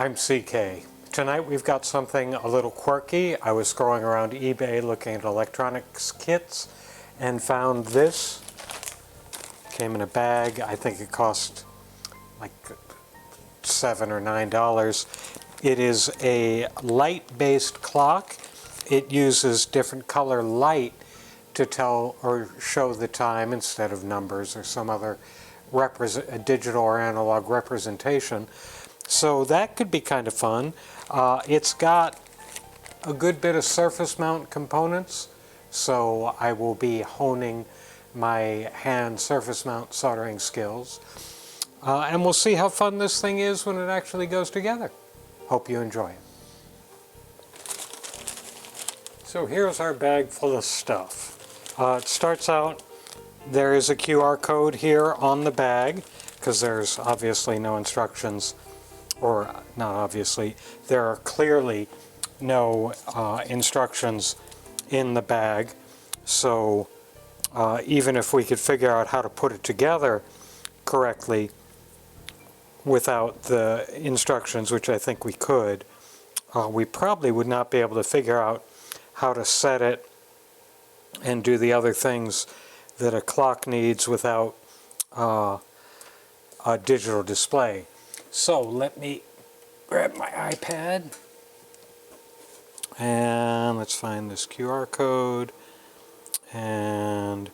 I'm CK. Tonight we've got something a little quirky. I was scrolling around eBay looking at electronics kits and found this. Came in a bag. I think it cost like $7 or $9. It is a light-based clock. It uses different color light to tell or show the time instead of numbers or some other digital or analog representation. So that could be kind of fun. It's got a good bit of surface mount components, so I will be honing my hand surface mount soldering skills. And we'll see how fun this thing is when it actually goes together. Hope you enjoy it. So here's our bag full of stuff. It starts out, there is a QR code here on the bag, because there's obviously no instructions, or not obviously, there are clearly no instructions in the bag. So even if we could figure out how to put it together correctly without the instructions, which I think we could, we probably would not be able to figure out how to set it and do the other things that a clock needs without a digital display. So let me grab my iPad and let's find this QR code, and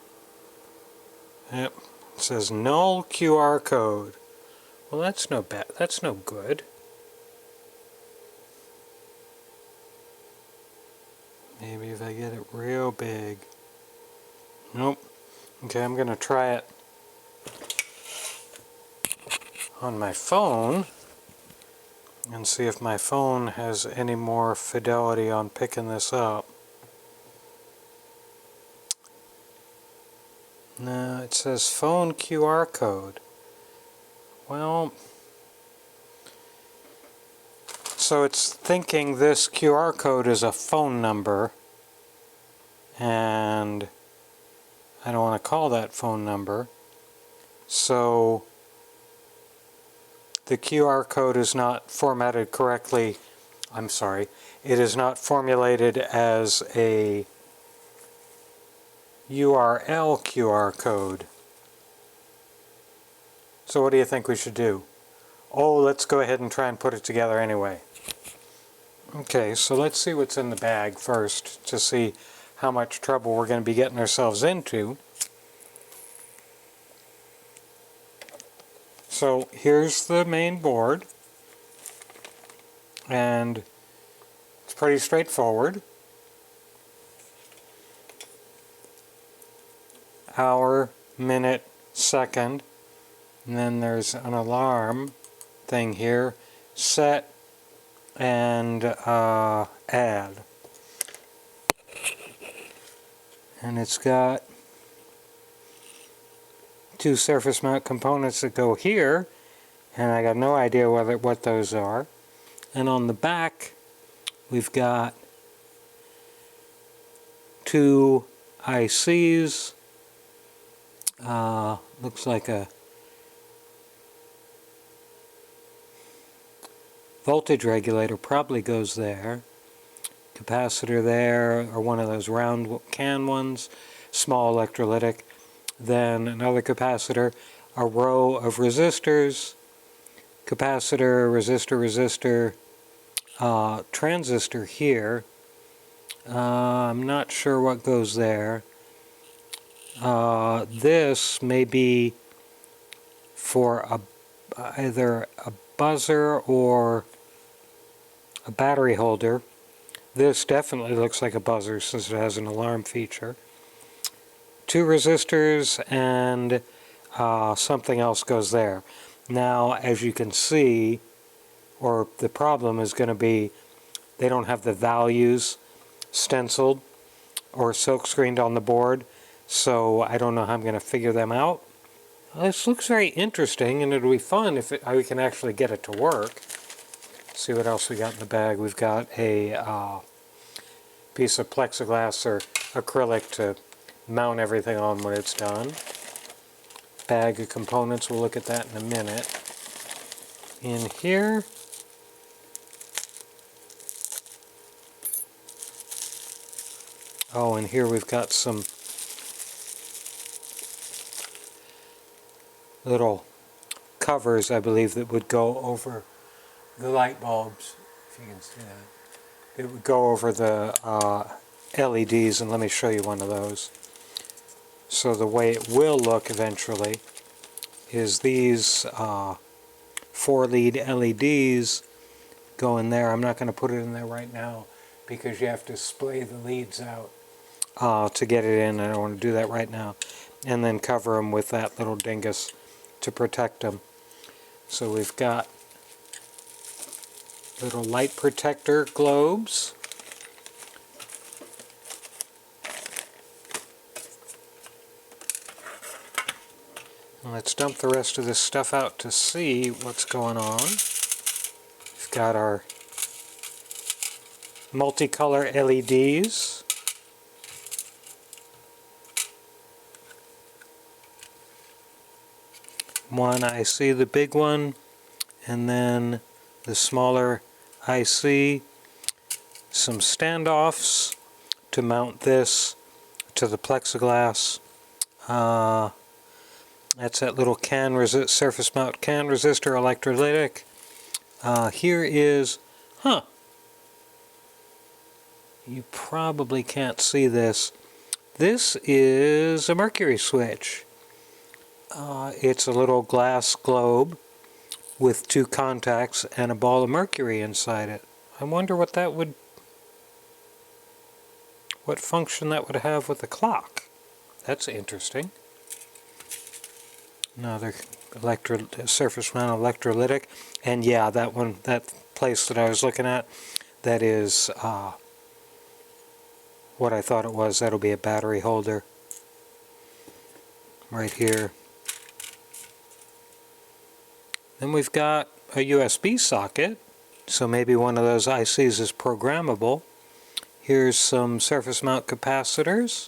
yep, it says null QR code. Well, that's no bad. That's no good. Maybe if I get it real big. Nope. Okay, I'm gonna try it on my phone and see if my phone has any more fidelity on picking this up. No, it says phone QR code. Well, so it's thinking this QR code is a phone number, and I don't want to call that phone number. So the QR code is not formatted correctly. I'm sorry. It is not formulated as a URL QR code. So what do you think we should do? Oh, let's go ahead and try and put it together anyway. Okay, so let's see what's in the bag first to see how much trouble we're going to be getting ourselves into. So here's the main board, and it's pretty straightforward. Hour, minute, second, and then there's an alarm thing here, set and add. And it's got two surface mount components that go here, and I got no idea what those are. And on the back we've got two ICs. Looks like a voltage regulator probably goes there. Capacitor there, or one of those round can ones, small electrolytic. Then another capacitor, a row of resistors, capacitor, resistor, transistor here. I'm not sure what goes there. This may be for either a buzzer or a battery holder. This definitely looks like a buzzer since it has an alarm feature. Two resistors and something else goes there. Now, as you can see, or the problem is going to be, they don't have the values stenciled or silkscreened on the board, so I don't know how I'm going to figure them out. This looks very interesting, and it'll be fun if we can actually get it to work. See what else we got in the bag. We've got a piece of plexiglass or acrylic to mount everything on when it's done. Bag of components, we'll look at that in a minute. In here Oh, and here we've got some little covers, I believe, that would go over the light bulbs, if you can see that. It would go over the LEDs, and let me show you one of those. So the way it will look eventually is these 4-lead LEDs go in there. I'm not going to put it in there right now because you have to splay the leads out to get it in. I don't want to do that right now. And then cover them with that little dingus to protect them. So we've got little light protector globes. Let's dump the rest of this stuff out to see what's going on. We've got our multicolor LEDs. One IC, the big one, and then the smaller IC. Some standoffs to mount this to the plexiglass. That's that little surface mount can resistor electrolytic. Here is, you probably can't see this. This is a mercury switch. It's a little glass globe with 2 contacts and a ball of mercury inside it. I wonder what function that would have with the clock. That's interesting. Another surface mount electrolytic, and yeah, that place that I was looking at, that is what I thought it was. That'll be a battery holder right here. Then we've got a USB socket, so maybe one of those ICs is programmable. Here's some surface mount capacitors.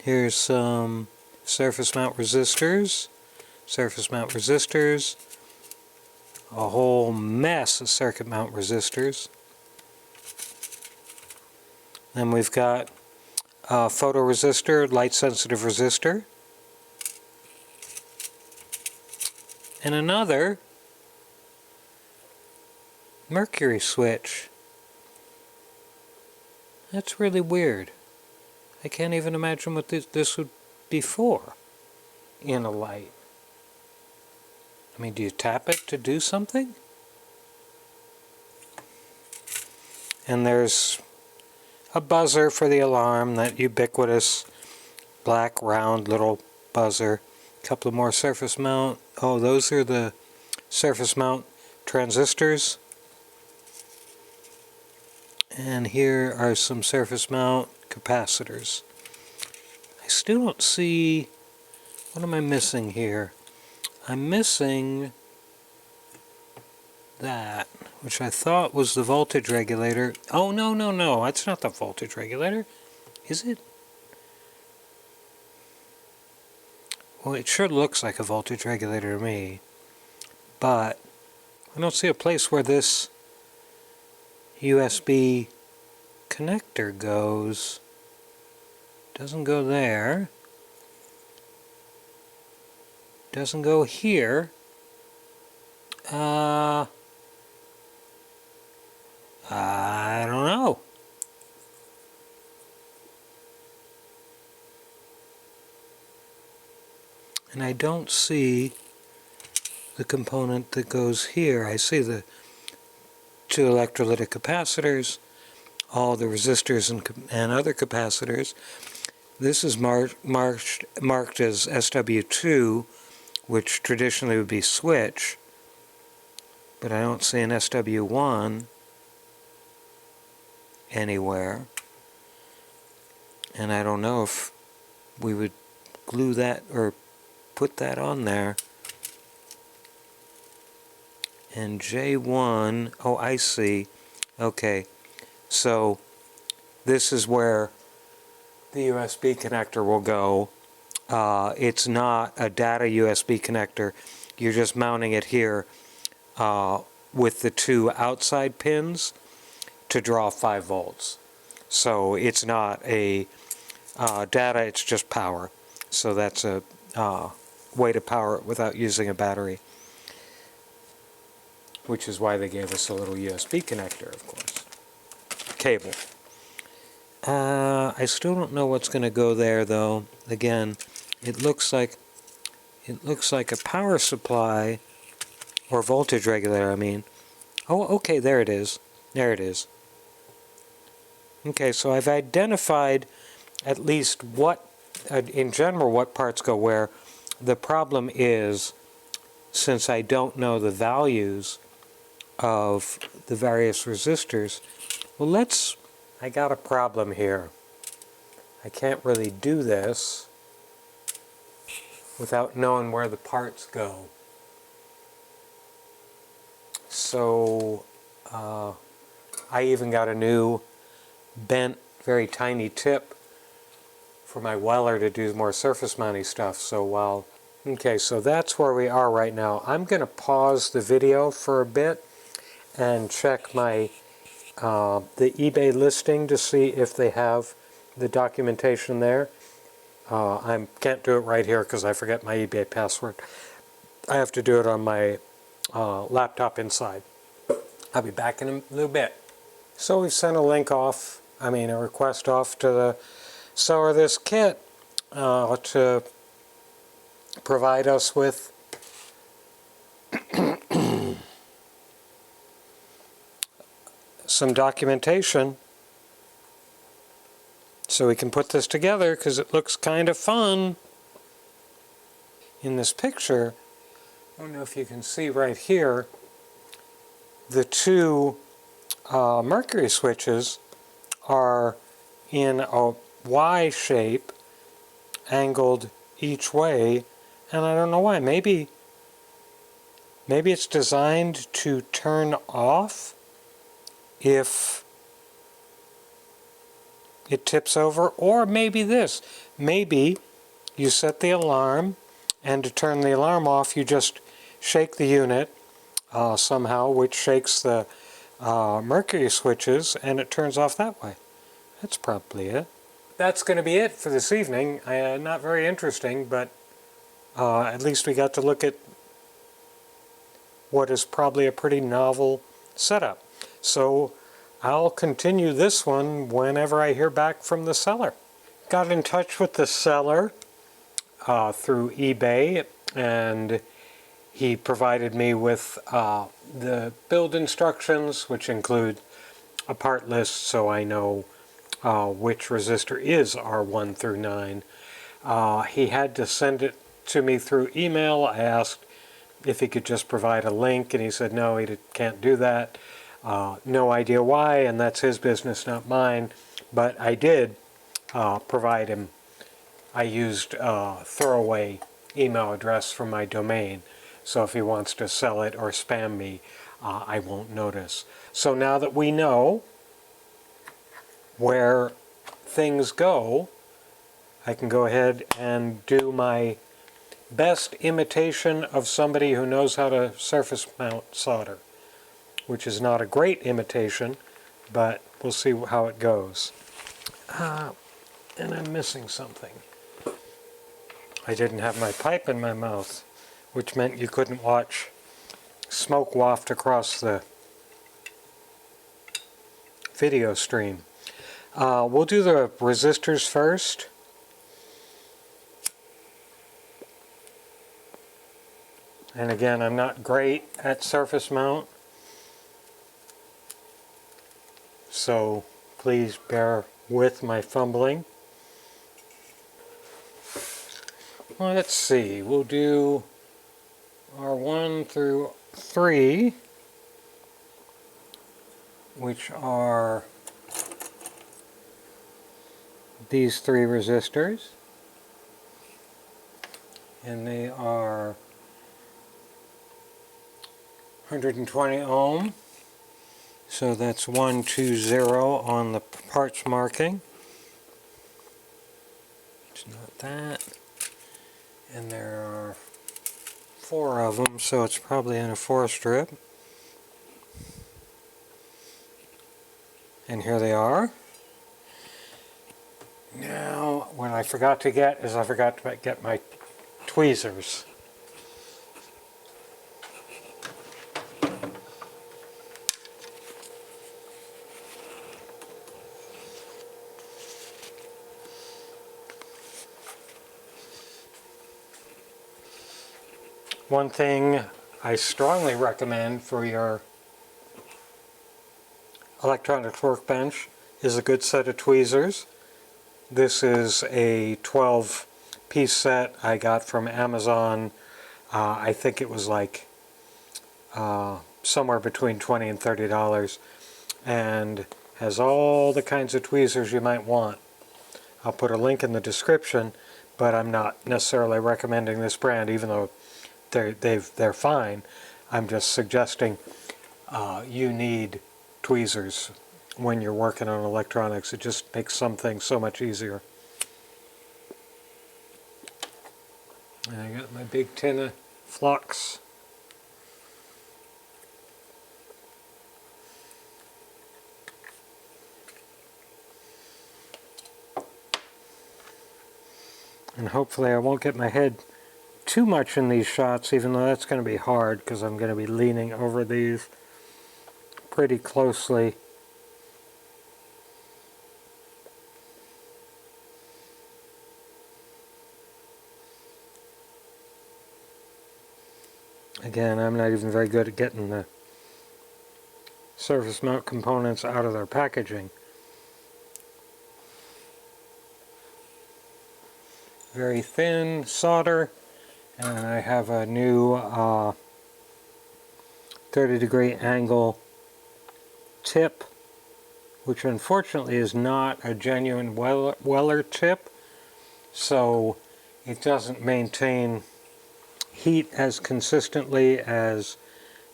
Here's some surface mount resistors, a whole mess of circuit mount resistors. Then we've got a photoresistor, light sensitive resistor, and another mercury switch. That's really weird. I can't even imagine what this would be for in a light. I mean, do you tap it to do something? And there's a buzzer for the alarm, that ubiquitous black round little buzzer. A couple of more surface mount. Oh, those are the surface mount transistors. And here are some surface mount capacitors. I still don't see, what am I missing here? I'm missing that, which I thought was the voltage regulator. Oh, no, that's not the voltage regulator. Is it? Well, it sure looks like a voltage regulator to me, but I don't see a place where this USB connector goes. Doesn't go there. Doesn't go here. I don't know. And I don't see the component that goes here. I see the 2 electrolytic capacitors, all the resistors and other capacitors. This is marked as SW2, which traditionally would be switch, but I don't see an SW1 anywhere. And I don't know if we would glue that or put that on there. And J1, oh, I see. Okay, so this is where the USB connector will go. It's not a data USB connector. You're just mounting it here with the 2 outside pins to draw 5 volts. So it's not a data, it's just power. So that's a way to power it without using a battery, which is why they gave us a little USB connector, of course. Cable. I still don't know what's going to go there, though. Again, it looks like a power supply, or voltage regulator, I mean. Oh, okay, there it is. There it is. Okay, so I've identified at least what, in general, what parts go where. The problem is, since I don't know the values of the various resistors, well, I got a problem here. I can't really do this without knowing where the parts go. So I even got a new bent, very tiny tip for my Weller to do more surface mounting stuff. So okay, so that's where we are right now. I'm going to pause the video for a bit and check my the eBay listing to see if they have the documentation there. I can't do it right here because I forget my eBay password. I have to do it on my laptop inside. I'll be back in a little bit. So we've sent a request off to the seller of this kit to provide us with some documentation so we can put this together, because it looks kind of fun in this picture. I don't know if you can see right here, the two mercury switches are in a Y shape, angled each way, and I don't know why. Maybe it's designed to turn off if it tips over, or maybe this. Maybe you set the alarm, and to turn the alarm off, you just shake the unit somehow, which shakes the mercury switches, and it turns off that way. That's probably it. That's going to be it for this evening. Not very interesting, but at least we got to look at what is probably a pretty novel setup. So I'll continue this one whenever I hear back from the seller. Got in touch with the seller through eBay, and he provided me with the build instructions, which include a part list so I know which resistor is R1 through 9. He had to send it to me through email. I asked if he could just provide a link, and he said no, he can't do that. No idea why, and that's his business, not mine. But I did provide him. I used a throwaway email address from my domain, so if he wants to sell it or spam me, I won't notice. So now that we know where things go, I can go ahead and do my best imitation of somebody who knows how to surface mount solder, which is not a great imitation, but we'll see how it goes. And I'm missing something. I didn't have my pipe in my mouth, which meant you couldn't watch smoke waft across the video stream. We'll do the resistors first. And again, I'm not great at surface mount, so please bear with my fumbling. Well, let's see, we'll do R1 through 3, which are these three resistors, and they are 120 ohm, so that's 120 on the parts marking. It's not that. And there are 4 of them, so it's probably in a 4-strip. And here they are. I forgot to get is I forgot to get my tweezers. One thing I strongly recommend for your electronics workbench is a good set of tweezers. This is a 12-piece set I got from Amazon. I think it was like somewhere between $20 and $30, and has all the kinds of tweezers you might want. I'll put a link in the description, but I'm not necessarily recommending this brand, even though they're fine. I'm just suggesting you need tweezers when you're working on electronics. It just makes some things so much easier. And I got my big tin of flux. And hopefully I won't get my head too much in these shots, even though that's going to be hard because I'm going to be leaning over these pretty closely. Again, I'm not even very good at getting the surface mount components out of their packaging. Very thin solder, and I have a new 30-degree angle tip, which unfortunately is not a genuine Weller tip, so it doesn't maintain heat as consistently as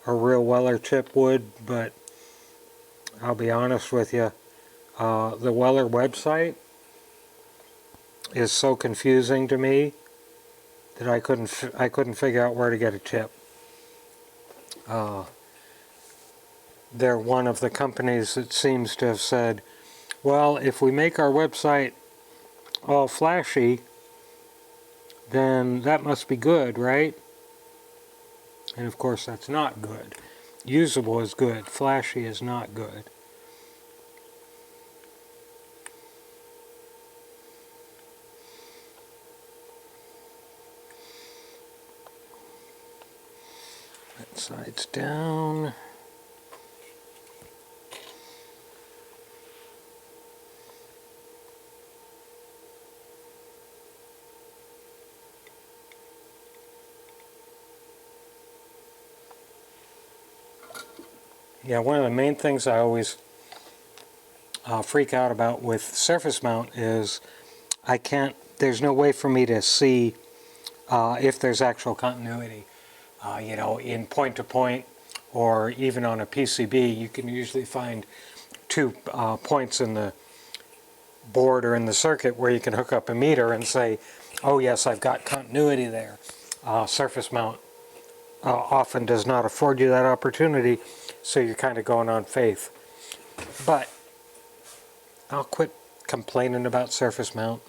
a real Weller tip would. But I'll be honest with you, the Weller website is so confusing to me that I couldn't figure out where to get a tip. They're one of the companies that seems to have said, well, if we make our website all flashy, then that must be good, right? And of course that's not good. Usable is good, flashy is not good. That side's down. Yeah, one of the main things I always freak out about with surface mount is there's no way for me to see if there's actual continuity. You know, in point-to-point or even on a PCB, you can usually find two points in the board or in the circuit where you can hook up a meter and say, oh yes, I've got continuity there. Surface mount often does not afford you that opportunity, so you're kind of going on faith. But I'll quit complaining about surface mount.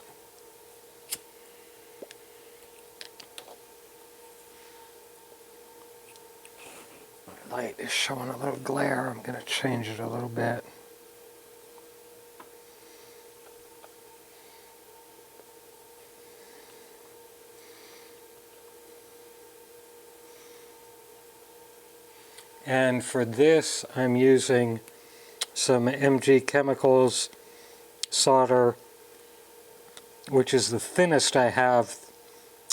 My light is showing a little glare. I'm going to change it a little bit. And for this, I'm using some MG Chemicals solder, which is the thinnest I have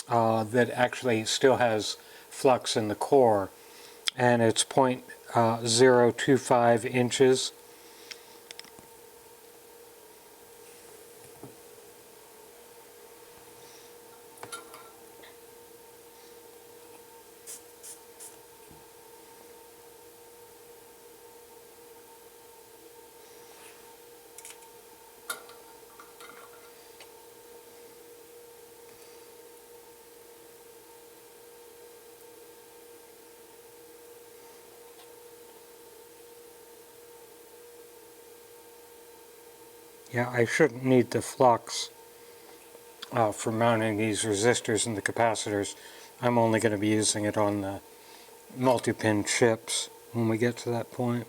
that actually still has flux in the core, and it's 0.025 inches. Yeah, I shouldn't need the flux for mounting these resistors and the capacitors. I'm only going to be using it on the multi-pin chips when we get to that point.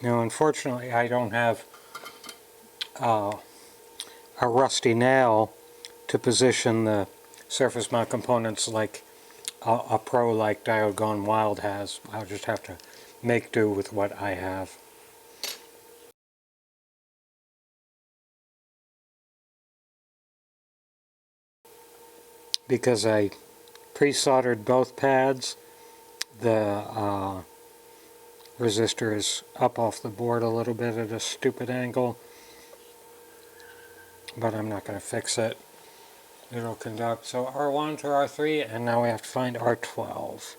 Now, unfortunately, I don't have a rusty nail to position the surface mount components like a pro like Diode Gone Wild has. I'll just have to make do with what I have. Because I pre-soldered both pads, the resistor is up off the board a little bit at a stupid angle, but I'm not going to fix it. It'll conduct. So R1 to R3, and now we have to find R12.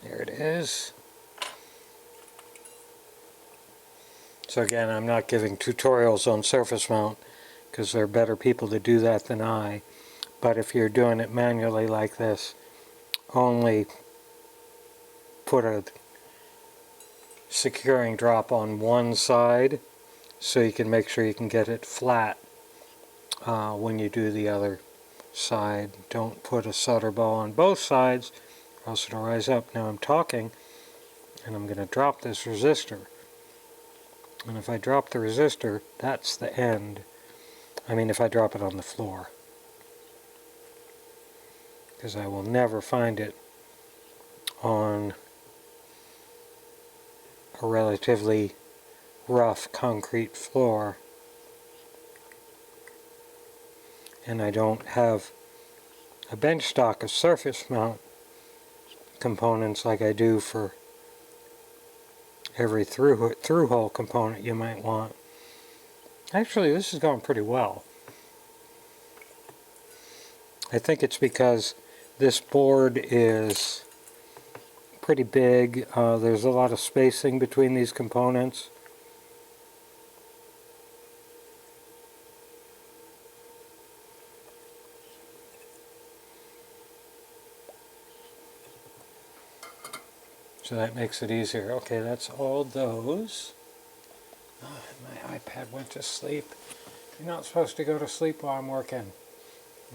There it is. So again, I'm not giving tutorials on surface mount because there are better people to do that than I. But if you're doing it manually like this, only put a securing drop on one side so you can make sure you can get it flat when you do the other side. Don't put a solder ball on both sides or else it'll rise up. Now I'm talking and I'm going to drop this resistor. And if I drop the resistor, that's the end. I mean, if I drop it on the floor. Because I will never find it on a relatively rough concrete floor. And I don't have a bench stock of surface mount components like I do for every through hole component you might want. Actually, this is going pretty well. I think it's because this board is pretty big. There's a lot of spacing between these components. So that makes it easier. Okay, that's all those. Oh, my iPad went to sleep. You're not supposed to go to sleep while I'm working.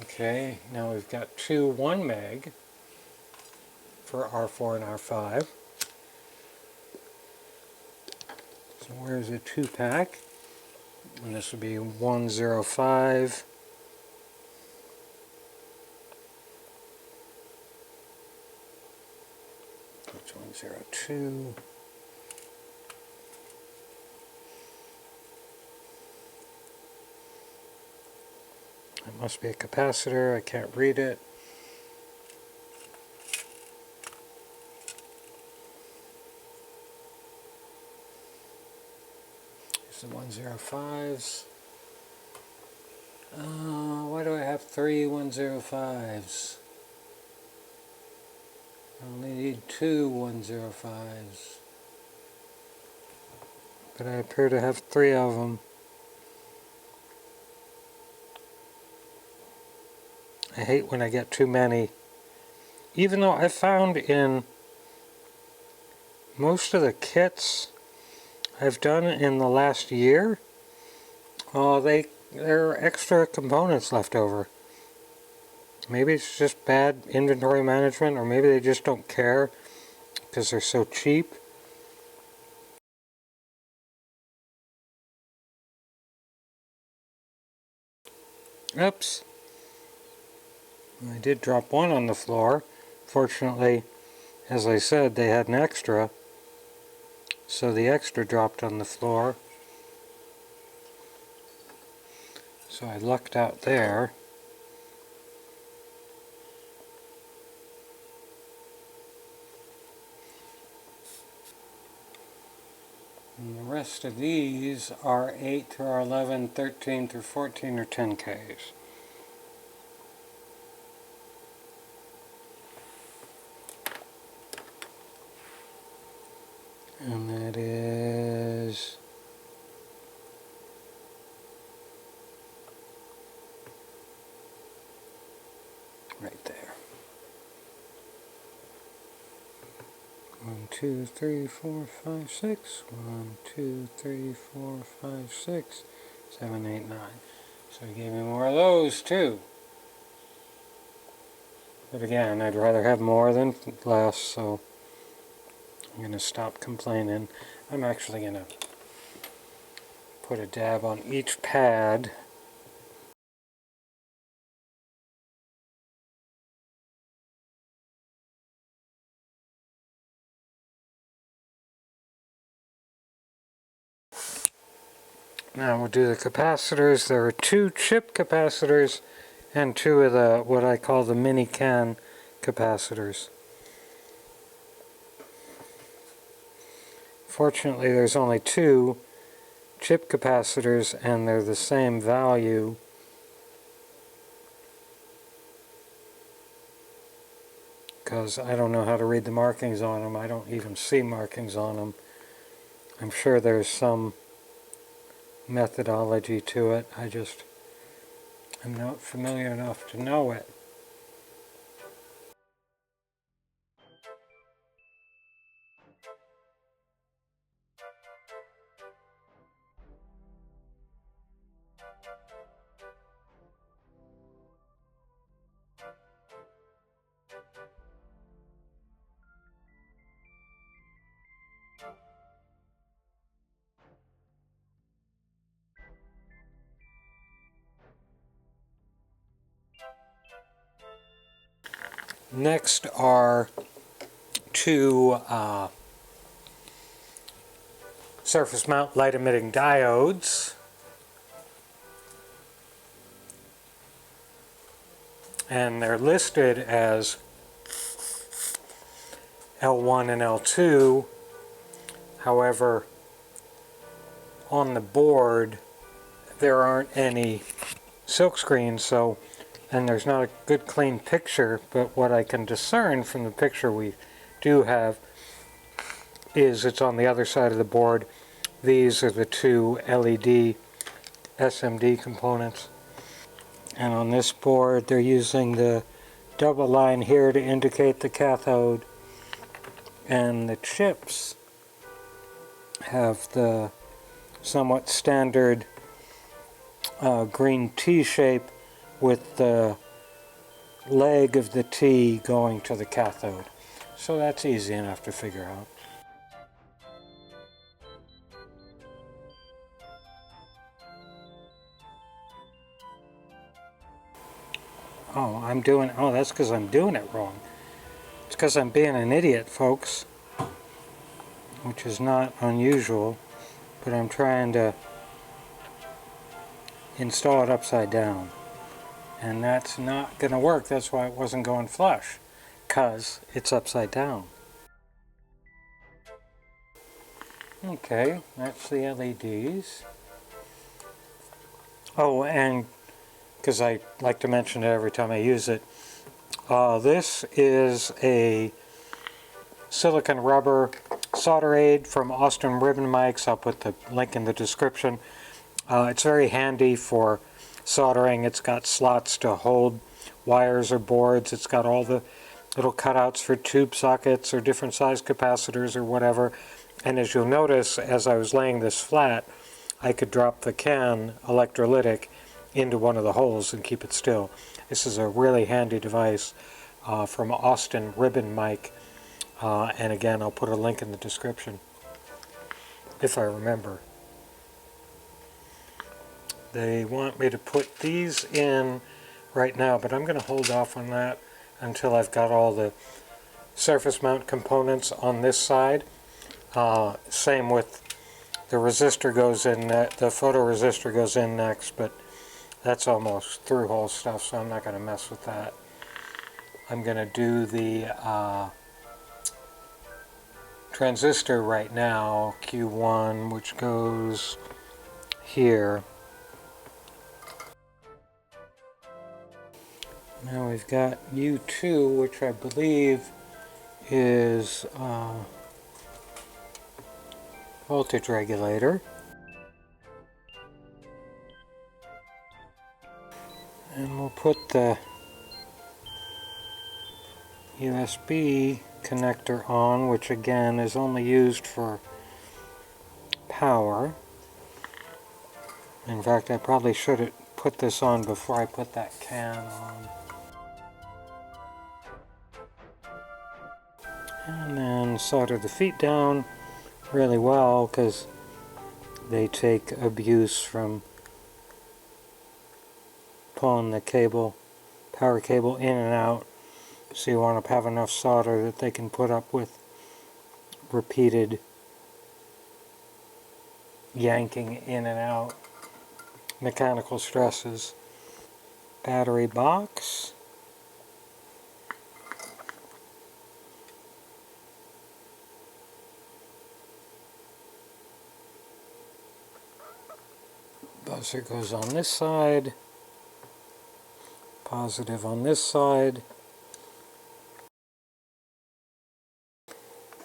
Okay, now we've got two 1 meg for R4 and R5. So where's a 2-pack? And this would be 105. That's 102. It must be a capacitor. I can't read it. Here's the 105s. Why do I have 3 105s? I only need 2 105s. But I appear to have 3 of them. I hate when I get too many. Even though I found in most of the kits I've done in the last year, there are extra components left over. Maybe it's just bad inventory management, or maybe they just don't care because they're so cheap. Oops. I did drop one on the floor. Fortunately, as I said, they had an extra, so the extra dropped on the floor. So I lucked out there. And the rest of these are 8 through 11, 13 through 14, or 10Ks. And that is right there. 1, 2, 3, 4, 5, 6. 1, 2, 3, 4, 5, 6, 7, 8, 9. So he gave me more of those too. But again, I'd rather have more than less, so I'm going to stop complaining. I'm actually going to put a dab on each pad. Now we'll do the capacitors. There are 2 chip capacitors and 2 of the what I call the mini can capacitors. Fortunately, there's only 2 chip capacitors and they're the same value. Because I don't know how to read the markings on them. I don't even see markings on them. I'm sure there's some methodology to it. I'm not familiar enough to know it. Next are 2 surface mount light emitting diodes. And they're listed as L1 and L2. However, on the board there aren't any silk screens, so and there's not a good clean picture, but what I can discern from the picture we do have is it's on the other side of the board. These are the 2 LED SMD components. And on this board they're using the double line here to indicate the cathode, and the chips have the somewhat standard green T shape with the leg of the T going to the cathode. So that's easy enough to figure out. Oh, that's because I'm doing it wrong. It's because I'm being an idiot, folks, which is not unusual, but I'm trying to install it upside down. And that's not going to work. That's why it wasn't going flush, because it's upside down. Okay, that's the LEDs. Oh, and because I like to mention it every time I use it, this is a silicon rubber solder aid from Austin Ribbon Mics. I'll put the link in the description. It's very handy for soldering. It's got slots to hold wires or boards. It's got all the little cutouts for tube sockets or different size capacitors or whatever. And as you'll notice, as I was laying this flat, I could drop the can electrolytic into one of the holes and keep it still. This is a really handy device from Austin Ribbon Mic. And again, I'll put a link in the description if I remember. They want me to put these in right now, but I'm going to hold off on that until I've got all the surface mount components on this side. Same with the resistor goes in, the photoresistor goes in next, but that's almost through hole stuff, so I'm not going to mess with that. I'm going to do the transistor right now, Q1, which goes here. Now we've got U2, which I believe is voltage regulator. And we'll put the USB connector on, which again is only used for power. In fact, I probably should have put this on before I put that can on. And then solder the feet down really well, because they take abuse from pulling the cable, power cable in and out. So you want to have enough solder that they can put up with repeated yanking in and out mechanical stresses. Battery box. Buzzer goes on this side. Positive on this side.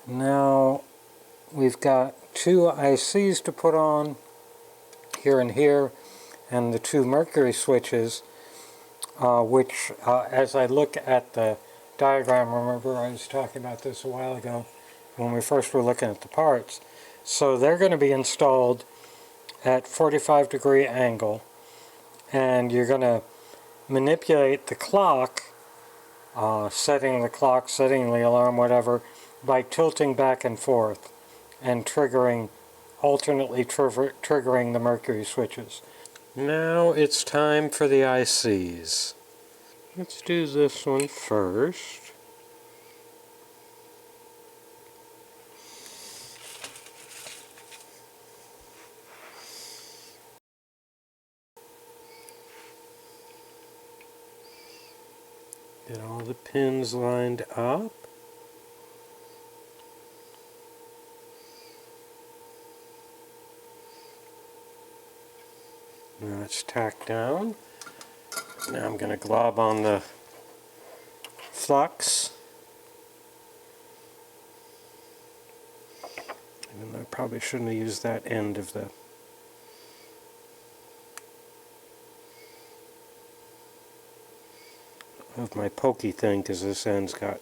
Now we've got two ICs to put on, here and here, and the two mercury switches, which as I look at the diagram, remember I was talking about this a while ago when we first were looking at the parts, so they're going to be installed at 45-degree angle, and you're going to manipulate the clock, setting the clock, setting the alarm, whatever, by tilting back and forth and alternately triggering the mercury switches. Now it's time for the ICs. Let's do this one first. Get all the pins lined up. Now it's tacked down. Now I'm going to glob on the flux. Even though I probably shouldn't have used that end of my pokey thing, because this end's got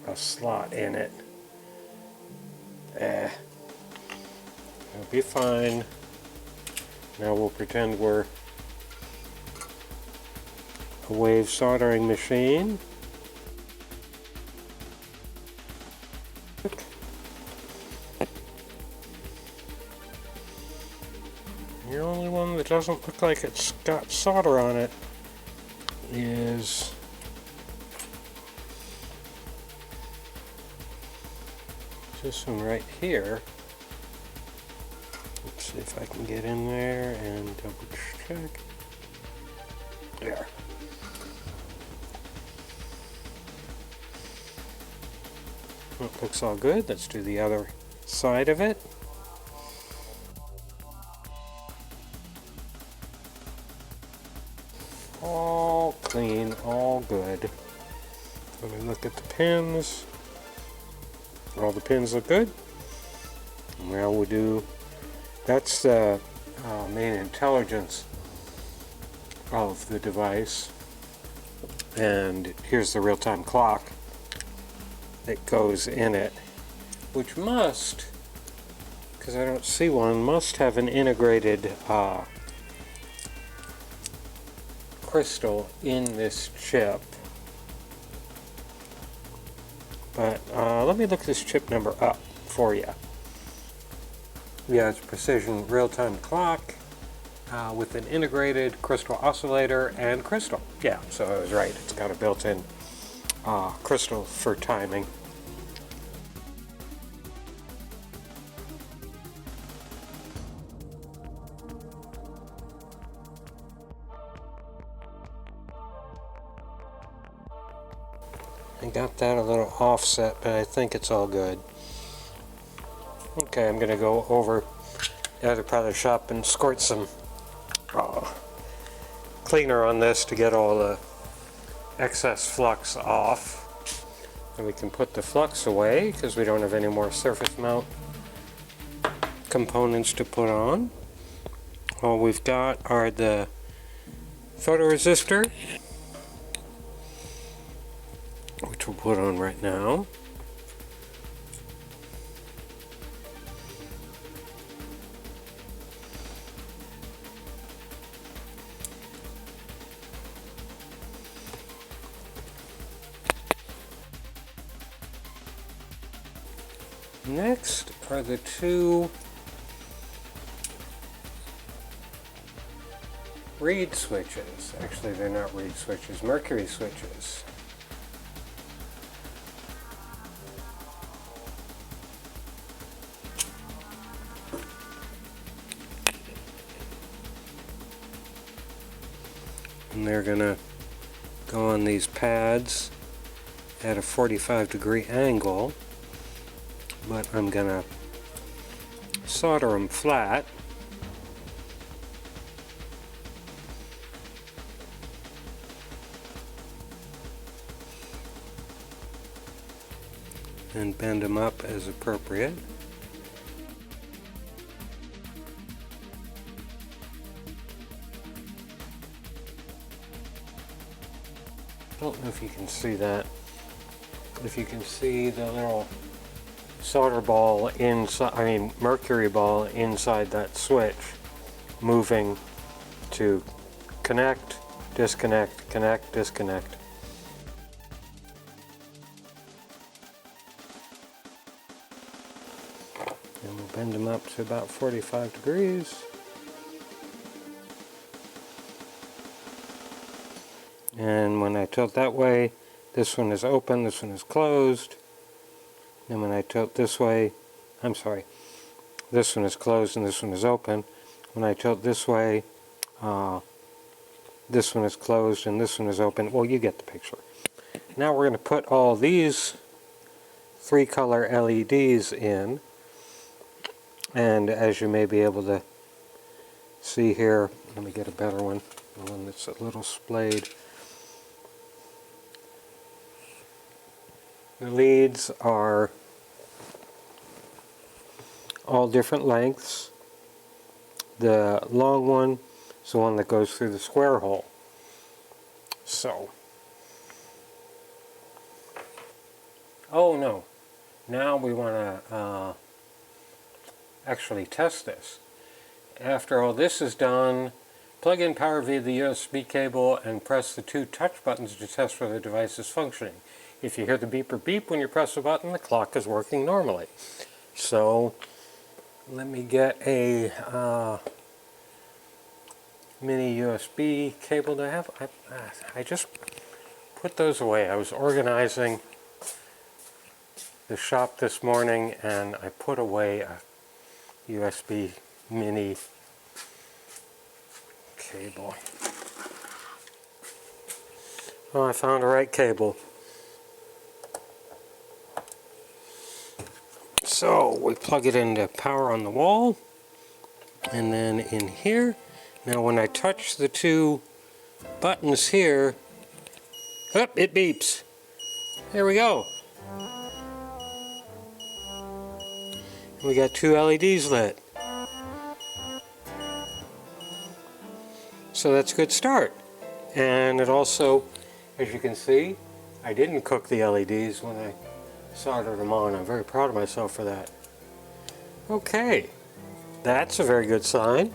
a slot in it. It'll be fine. Now we'll pretend we're a wave soldering machine. The only one that doesn't look like it's got solder on it is this one right here. Let's see if I can get in there and double check. There. Well, it looks all good. Let's do the other side of it. All clean, all good. Let me look at the pins. All the pins look good. Now we'll do, that's the main intelligence of the device. And here's the real-time clock that goes in it, which must, because I don't see one, must have an integrated crystal in this chip. But let me look this chip number up for you. Yeah, it's precision real-time clock with an integrated crystal oscillator and crystal. Yeah, so I was right. It's got a built-in crystal for timing. I got that a little offset, but I think it's all good. Okay, I'm going to go over the other part of the shop and squirt some cleaner on this to get all the excess flux off. And we can put the flux away because we don't have any more surface mount components to put on. All we've got are the photoresistor, which we'll put on right now. Next are the two reed switches. Actually, they're not reed switches, mercury switches. And they're gonna go on these pads at a 45-degree angle, but I'm gonna solder them flat. And bend them up as appropriate. I don't know if you can see that. If you can see the little solder ball inside, mercury ball inside that switch moving to connect, disconnect, connect, disconnect. And we'll bend them up to about 45 degrees. And when I tilt that way, this one is open, this one is closed. And when I tilt this way, this one is closed and this one is open. When I tilt this way, this one is closed and this one is open. Well, you get the picture. Now we're going to put all these 3-color LEDs in. And as you may be able to see here, let me get a better one, the one that's a little splayed. The leads are all different lengths. The long one is the one that goes through the square hole. So, oh no, now we want to actually test this. After all this is done, plug in power via the USB cable and press the 2 touch buttons to test whether the device is functioning. If you hear the beep or beep when you press a button, the clock is working normally. So let me get a mini USB cable to have. I just put those away. I was organizing the shop this morning and I put away a USB mini cable. Oh, I found the right cable. So we plug it into power on the wall and then in here. Now when I touch the 2 buttons here, it beeps. There we go. We got 2 LEDs lit. So that's a good start. And it also, as you can see, I didn't cook the LEDs when I soldered them on. I'm very proud of myself for that. Okay, that's a very good sign.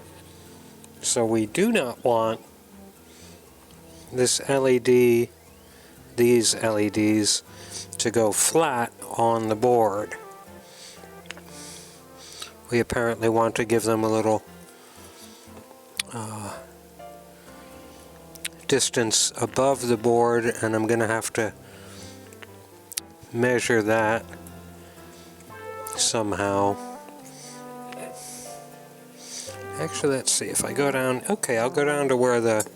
So we do not want this LED, these LEDs, to go flat on the board. We apparently want to give them a little distance above the board, and I'm going to have to measure that somehow. Actually, let's see if I go down. Okay, I'll go down to where the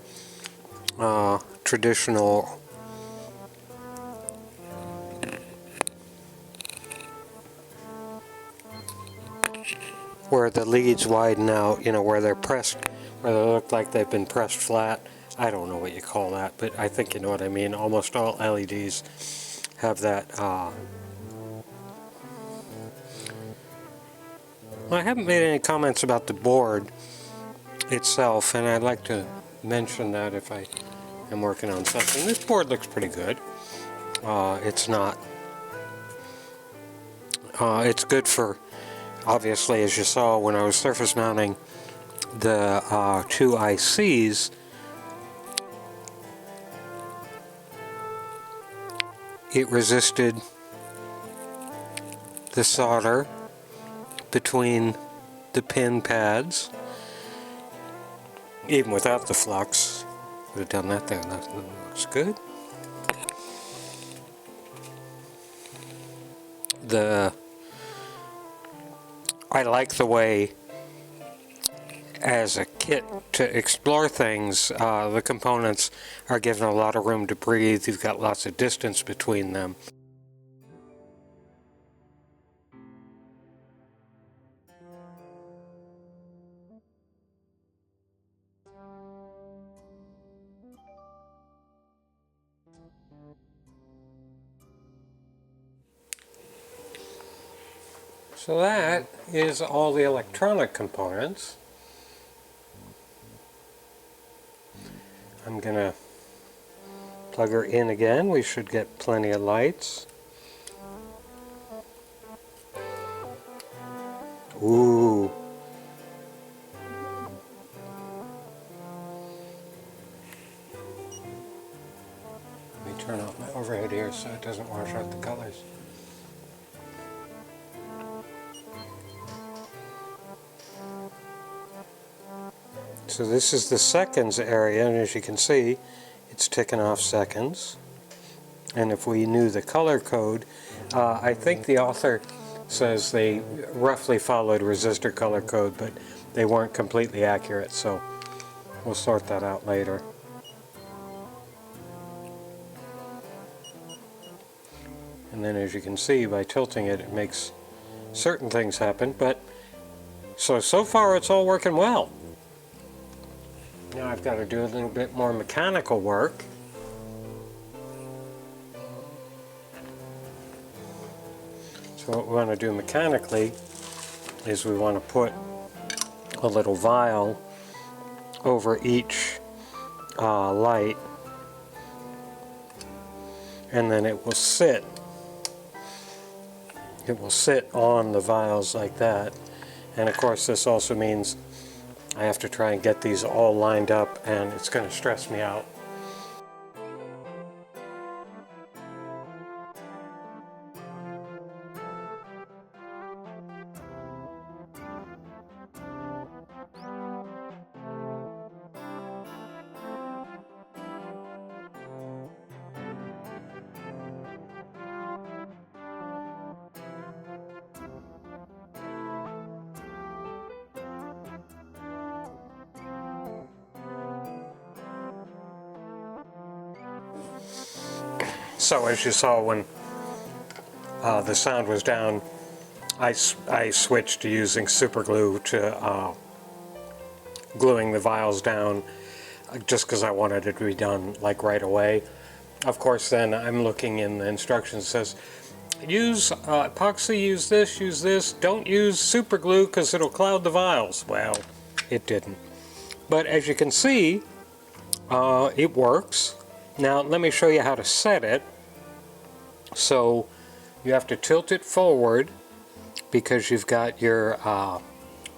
traditional where the leads widen out, you know, where they're pressed, where they look like they've been pressed flat. I don't know what you call that, but I think you know what I mean. Almost all LEDs have that. Well, I haven't made any comments about the board itself, and I'd like to mention that if I am working on something. This board looks pretty good. It's not. It's good for, obviously, as you saw when I was surface mounting the two ICs. It resisted the solder between the pin pads, even without the flux. Would have done that there. That looks good. I like the way, as a kit to explore things, the components are given a lot of room to breathe. You've got lots of distance between them. So that is all the electronic components. I'm going to plug her in again. We should get plenty of lights. Ooh. Let me turn off my overhead here so it doesn't wash out the colors. So this is the seconds area, and as you can see, it's ticking off seconds. And if we knew the color code, I think the author says they roughly followed resistor color code, but they weren't completely accurate, so we'll sort that out later. And then as you can see, by tilting it, it makes certain things happen, but so far it's all working well. Now I've got to do a little bit more mechanical work. So what we want to do mechanically is we want to put a little vial over each light, and then it will sit. It will sit on the vials like that. And of course this also means I have to try and get these all lined up, and it's going to stress me out. So as you saw when the sound was down, I switched to using super glue to gluing the vials down, just because I wanted it to be done like right away. Of course then I'm looking in the instructions, it says use epoxy, use this, don't use super glue because it'll cloud the vials. Well, it didn't. But as you can see, it works. Now let me show you how to set it. So you have to tilt it forward because you've got your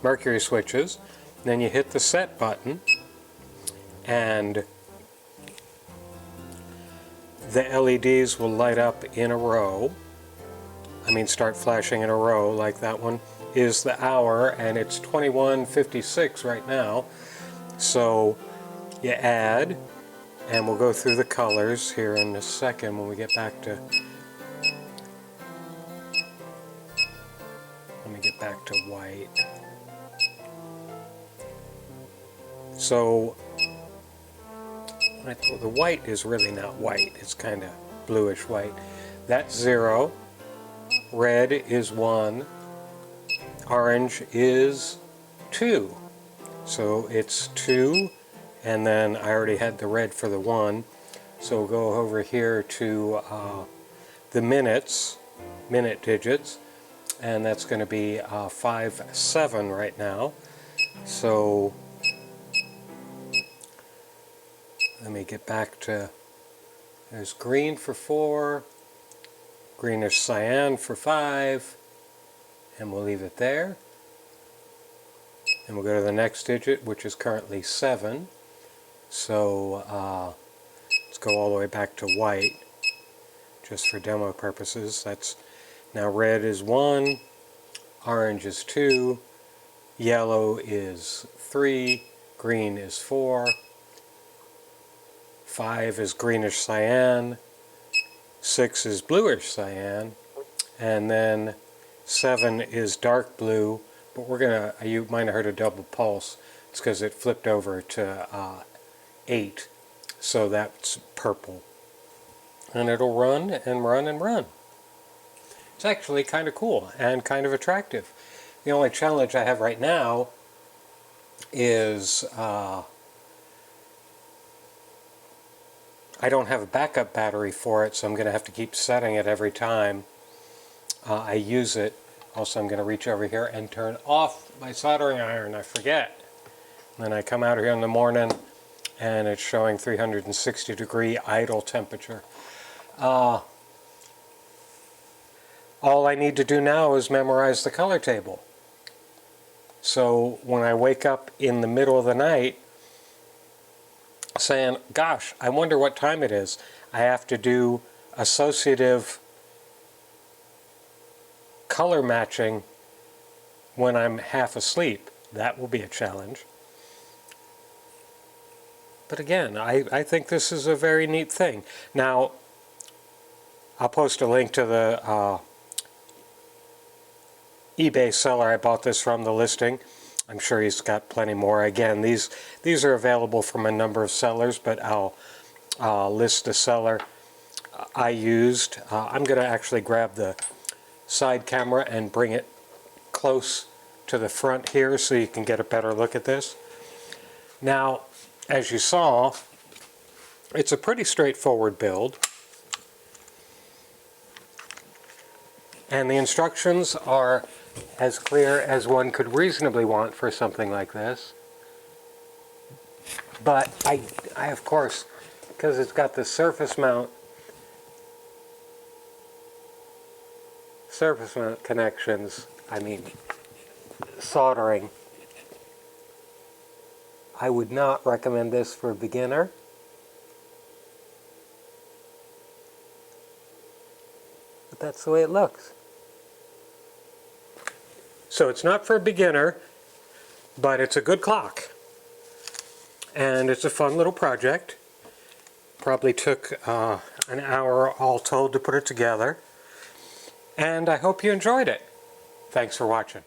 mercury switches. Then you hit the set button, and the LEDs will light up in a row. I mean, start flashing in a row, like that one is the hour, and it's 21:56 right now. So you add, and we'll go through the colors here in a second when we get back to, back to white. So the white is really not white, it's kind of bluish white. That's 0, red is 1, orange is 2. So it's 2, and then I already had the red for the 1. So we'll go over here to the minute digits, and that's going to be 5-7 right now. So let me get back to, there's green for 4, greenish cyan for 5, and we'll leave it there. And we'll go to the next digit, which is currently 7. So let's go all the way back to white, just for demo purposes. That's now red is 1, orange is 2, yellow is 3, green is 4, 5 is greenish cyan, 6 is bluish cyan, and then 7 is dark blue. But we're gonna, you might have heard a double pulse. It's because it flipped over to 8, so that's purple. And it'll run and run and run. It's actually kind of cool and kind of attractive. The only challenge I have right now is I don't have a backup battery for it, so I'm going to have to keep setting it every time I use it. Also, I'm going to reach over here and turn off my soldering iron. I forget. And then I come out here in the morning and it's showing 360-degree idle temperature. All I need to do now is memorize the color table. So when I wake up in the middle of the night saying, gosh, I wonder what time it is, I have to do associative color matching when I'm half asleep. That will be a challenge. But again, I think this is a very neat thing. Now, I'll post a link to the eBay seller I bought this from, the listing. I'm sure he's got plenty more. Again, these are available from a number of sellers, but I'll list the seller I used. I'm going to actually grab the side camera and bring it close to the front here so you can get a better look at this. Now, as you saw, it's a pretty straightforward build, and the instructions are as clear as one could reasonably want for something like this. But I of course, because it's got the surface mount connections, I mean soldering, I would not recommend this for a beginner. But that's the way it looks. So it's not for a beginner, but it's a good clock. And it's a fun little project. Probably took an hour all told to put it together. And I hope you enjoyed it. Thanks for watching.